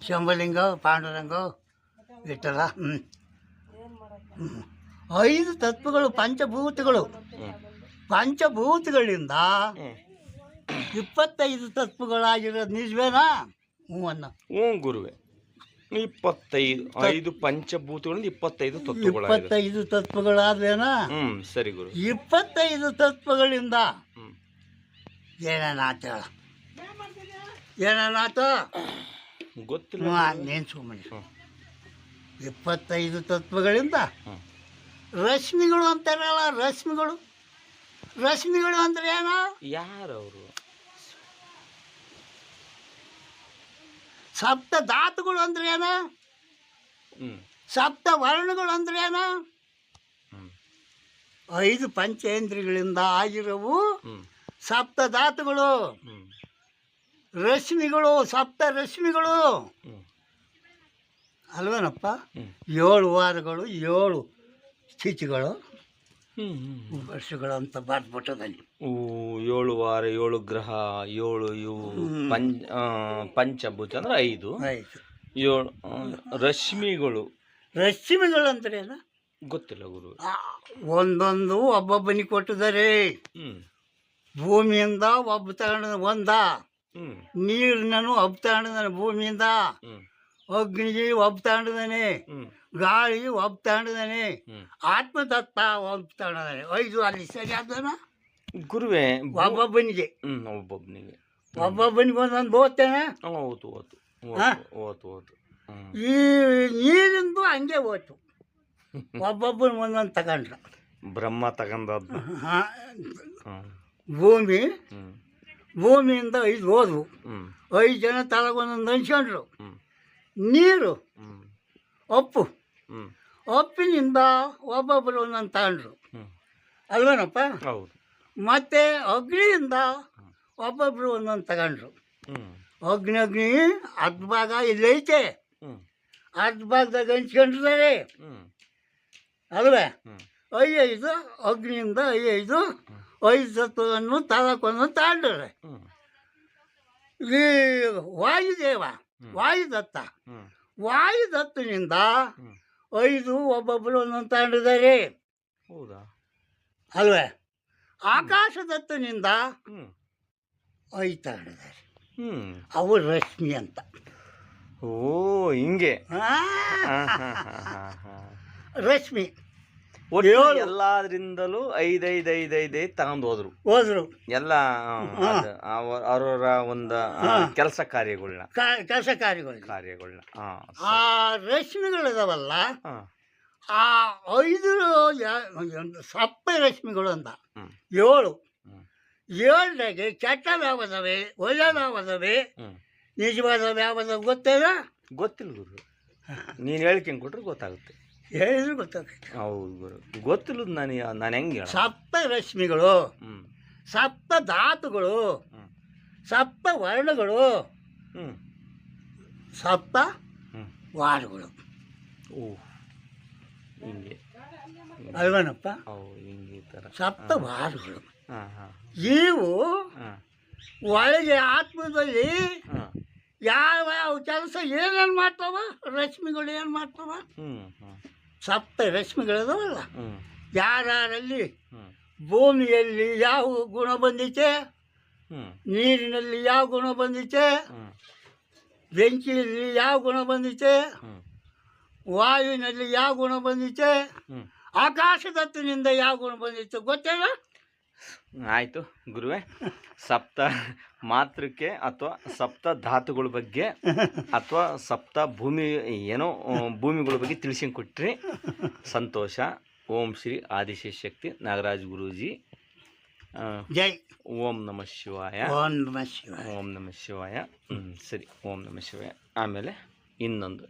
ಶಂಭಲಿಂಗ, ಪಾಂಡುರಂಗ, ವಿಠಲ. 5 ತತ್ವಗಳು ಪಂಚಭೂತಗಳು. ಪಂಚಭೂತಗಳಿಂದ 25 ತತ್ವಗಳಾಗಿರೋದು ನಿಜವೇನಾ? ಹ್ಞೂ ಅನ್ನ. ಹ್ಞೂ ಗುರುವೆ. 25 ಪಂಚಭೂತಗಳಿಂದ 25 ತತ್ವಗಳಾದ್ವೇನಾ? ಸರಿ ಗುರು. 25 ತತ್ವಗಳಿಂದ ಏನೇನಾತ ಹೇಳ? ಏನೇನಾತ ಗೊತ್ತಿಲ್ಲ. ನೀನು ಸುಮ್ಮನೆ. 25 ತತ್ವಗಳಿಂದ ರಶ್ಮಿಗಳು ಅಂತಾರಲ್ಲ, ರಶ್ಮಿಗಳು. ರಶ್ಮಿಗಳು ಅಂದ್ರೆ ಏನೋ? ಯಾರವರು? ಸಪ್ತ ಧಾತುಗಳು ಅಂದ್ರೆ ಏನ? ಸಪ್ತ ವರ್ಣಗಳು ಅಂದ್ರೆ ಏನ? 5 ಪಂಚೇಂದ್ರಿಯಗಳಿಂದ ಆಗಿರವು ಸಪ್ತ ಧಾತುಗಳು, ರಶ್ಮಿಗಳು, ಸಪ್ತ ರಶ್ಮಿಗಳು ಅಲ್ವೇನಪ್ಪ? 7 ವಾರಗಳು, 7 ಸ್ಥಿತಿಗಳು, ವರ್ಷಗಳು ಅಂತ ಬರ್ದ್ಬಿಟ್ಟದಲ್ಲಿ. 7 ವಾರ, 7 ಗ್ರಹ, 7 ಇವು ಪಂಚಭೂತ ಅಂದ್ರೆ 5. 7 ರಶ್ಮಿಗಳು. ರಶ್ಮಿಗಳು ಅಂದ್ರೆ ಏನ? ಗೊತ್ತಿಲ್ಲ ಗುರು. ಒಂದೊಂದು ಒಬ್ಬೊಬ್ಬನಿಗೆ ಕೊಟ್ಟಿದ್ದಾರೆ. ಭೂಮಿಯಿಂದ ಒಬ್ಬ ತಗೊಂಡ ಒಂದ, ನೀರಿನೂ ಒಬ್ಬ ತಗೊಂಡಿದ್ದಾನೆ ಭೂಮಿಯಿಂದ, ಅಗ್ನಿಗೆ ಒಬ್ಬ ತಗೊಂಡಿದ್ದಾನೆ, ಗಾಳಿ ಒಬ್ಬ ತಗೊಂಡಿದ್ದಾನೆ, ಆತ್ಮದತ್ತ ಒಬ್ಬ ತಗೊಂಡಿದ್ದಾನೆ. 5 ಅಲ್ಲಿ ಸರಿ ಆದನ ಗುರುವೆ? ಒಬ್ಬೊಬ್ಬನಿಗೆ ಒಬ್ಬೊಬ್ಬನಿಗೆ ಒಂದೊಂದು ಓದ್ತೇನೆ. ಈ ನೀರಿಂದು ಹಂಗೆ ಓದ್ತು, ಒಬ್ಬೊಬ್ಬನ ಒಂದೊಂದು ತಗೊಂಡ್ರ. ಬ್ರಹ್ಮ ತಗೊಂಡದ್ದು. ಭೂಮಿಯಿಂದ 5 ಹೋದ್ವು. 5 ಜನ ತಳಗೊಂದೊಂದು ಹಂಚ್ಕೊಂಡ್ರು. ನೀರು, ಒಪ್ಪಿನಿಂದ ಒಬ್ಬೊಬ್ಬರು ಒಂದೊಂದು ತಗೊಂಡ್ರು ಅಲ್ವೇನಪ್ಪ? ಮತ್ತೆ ಅಗ್ನಿಯಿಂದ ಒಬ್ಬೊಬ್ರು ಒಂದೊಂದು ತಗೊಂಡ್ರು. ಅಗ್ನಿ ಅರ್ಧ ಭಾಗ ಇಲ್ಲೈತೆ, ಅರ್ಧ ಭಾಗದಾಗ ಹಂಚ್ಕೊಂಡಿದ್ದಾರೆ ಅಲ್ವೇ? 5 ಅಗ್ನಿಯಿಂದ 5 ತತ್ವವನ್ನು ತಗೊಂಡು ತಗೊಂಡ್ರೆ. ಈ ವಾಯುದತ್ತನಿಂದ 5 ಒಬ್ಬೊಬ್ಬರು ಒಂದೊಂದು ತಗೊಂಡಿದ್ದಾರೆ ಅಲ್ವೇ? ಆಕಾಶದತ್ತನಿಂದ 5 ತಗೊಂಡಿದ್ದಾರೆ. ಅವು ರಶ್ಮಿ ಅಂತ. ಓ ಹಿಂಗೆ ರಶ್ಮಿ ಎಲ್ಲಾದ್ರಿಂದಲೂ 5 ತಗೊಂಡು ಹೋದ್ರು ಎಲ್ಲ ಅವರವರ ಒಂದು ಕೆಲಸ ಕಾರ್ಯಗಳನ್ನ. ಆ ರಶ್ಮಿಗಳಿದಾವಲ್ಲ, ಆ 5 ಸಪ್ತ ರಶ್ಮಿಗಳು ಅಂತ 7. 7 ಕೆಟ್ಟವು ಯಾವದವೆ, ಒಳ್ಳೆಯದಾವದವೆ, ನಿಜವಾದವು ಯಾವದವ ಗೊತ್ತೇನ? ಗೊತ್ತಿಲ್ಲ ಗುರು. ನೀನು ಹೇಳಿಕೆ ಕೊಟ್ರೆ ಗೊತ್ತಾಗುತ್ತೆ. ಹೇಳಿದ್ರು ಗೊತ್ತಾಗುತ್ತೆ. ಹೌದು ಗುರು, ಗೊತ್ತಿಲ್ಲ. ನಾನು ಹೆಂಗೆ? ಸಪ್ತ ರಶ್ಮಿಗಳು, ಸಪ್ತ ಧಾತುಗಳು, ಸಪ್ತ ವರ್ಣಗಳು, ಸಪ್ತ ವಾರಗಳು. ಹಿಂಗೆ ಅಲ್ವೇನಪ್ಪ? ಹಿಂಗೆ ಥರ ಸಪ್ತ ವಾರಗಳು. ಇವು ಒಳಗೆ ಆತ್ಮದಲ್ಲಿ ಯಾವ ಕೆಲಸ ಏನೇನು ಮಾಡ್ತಾವ, ರಶ್ಮಿಗಳು ಏನು ಮಾಡ್ತಾವ? ಸಪ್ತ ರಶ್ಮಿಗಳಿದಾವಲ್ಲ, ಯಾರಲ್ಲಿ ಭೂಮಿಯಲ್ಲಿ ಯಾವ ಗುಣ ಬಂದಿದೆ, ನೀರಿನಲ್ಲಿ ಯಾವ ಗುಣ ಬಂದಿದೆ, ಬೆಂಕಿಯಲ್ಲಿ ಯಾವ ಗುಣ ಬಂದಿದೆ, ವಾಯುವಿನಲ್ಲಿ ಯಾವ ಗುಣ ಬಂದಿದೆ, ಆಕಾಶದತ್ತನಿಂದ ಯಾವ ಗುಣ ಬಂದಿತ್ತು ಗೊತ್ತೇನ? ಆಯಿತು ಗುರುವೆ. ಸಪ್ತ ಮಾತೃಕೆ ಅಥವಾ ಸಪ್ತ ಧಾತುಗಳ ಬಗ್ಗೆ ಅಥವಾ ಸಪ್ತ ಭೂಮಿಗಳ ಬಗ್ಗೆ ತಿಳಿಸಿಕೊಟ್ರಿ, ಸಂತೋಷ. ಓಂ ಶ್ರೀ ಆದಿಶಕ್ತಿ ನಾಗರಾಜ್ ಗುರೂಜಿ ಜೈ. ಓಂ ನಮಃ ಶಿವಾಯ. ಓಂ ನಮಃ ಶಿವಾಯ. ಓಂ ನಮಃ ಶಿವಾಯ. ಸರಿ, ಓಂ ನಮಃ ಶಿವಾಯ. ಆಮೇಲೆ ಇನ್ನೊಂದು